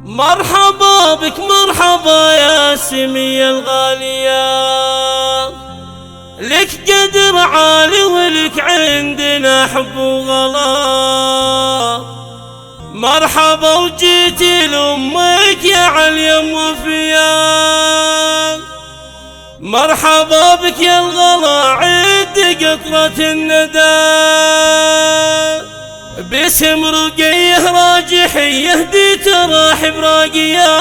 مرحبا بك مرحبا يا سمية الغالية، لك قدر عالي ولك عندنا حب وغلا. مرحبا وجيتي لأمك يا عليم وفيا، مرحبا بك يا الغلا عد قطرة الندى. باسم رقيه راجحي يهدي تراحب راقيا،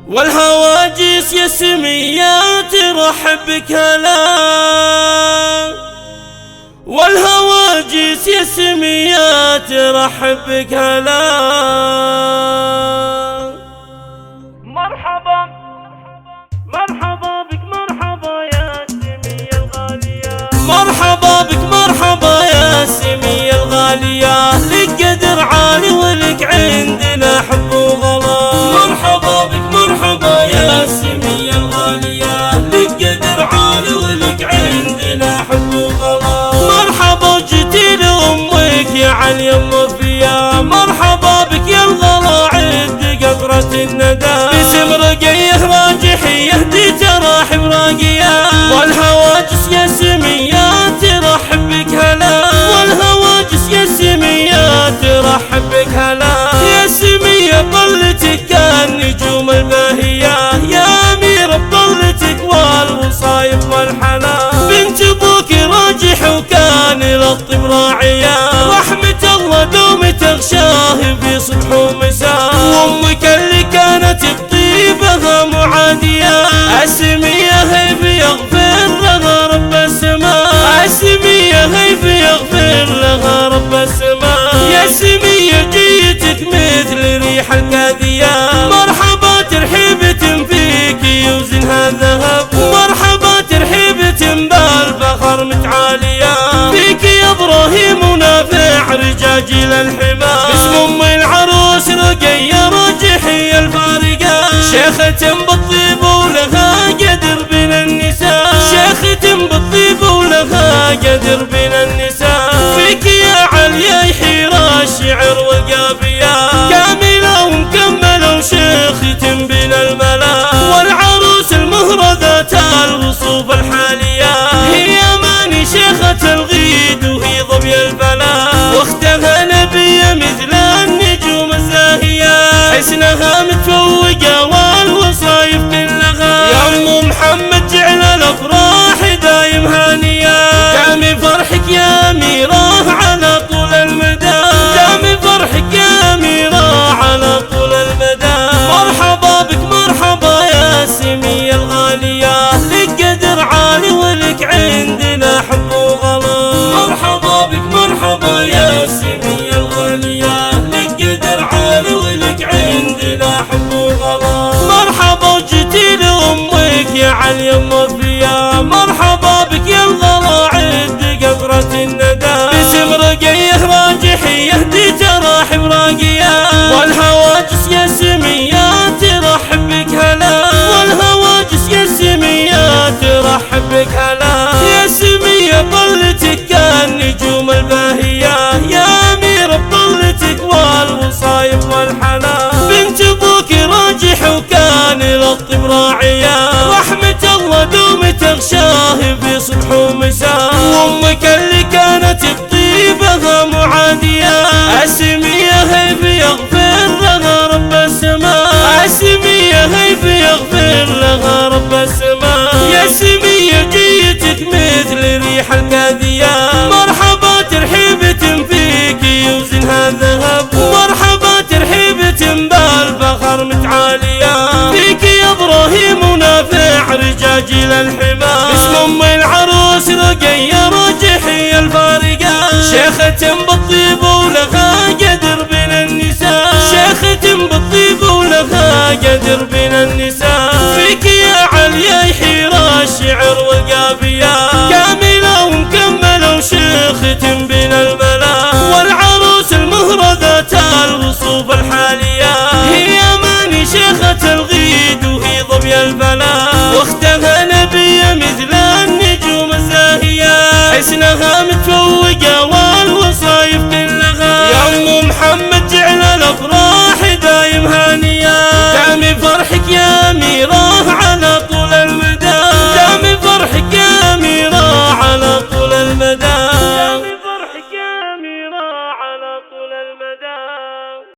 والهواجس يا سمية ترحب بك هلا، والهواجس يا سمية ترحب بك هلا. مرحبا مرحبا بك مرحبا يا سمية الغالية، مرحبا بك مرحبا يا سمية الغالية، لك قدر عالي ولك عندنا حب وغلا. مرحبا بك مرحبا يا سمية الغالية، لك قدر عالي ولك عندنا حب وغلا. مرحبا جيتي لأمك يا عليم وفيا، مرحبا بك يا الغلا عد قطرة الندى. باسم رقيه راجحي يهدي تراحب راقيا، والهواجس يا سمية ترحب بك هلا، والهواجس يا سمية ترحب بك هلا. يا سمية طلتك كالنجوم الباهية، يا أميرة بطلتك والوصايف والحلا. بنت أبوك راجح وكان للطب راعية، رحمة الله دوم تغشاه في صبح ومساء. وأمك اللي كانت بطيبها معادية، السمية هيف يغفر لها رب السماء، السمية هيف يغفر لها رب السماء. يا سمية جيتك مثل ريح الكاذية، مرحبا ترحيبة فيك يوزنها ذهب، مرحبا ترحيبة بالفخر متعالية. فيك يا ابراهيم ونافع رجاجيل الحمى، باسم ام العروس رقية راجحي الفارقة، شيخة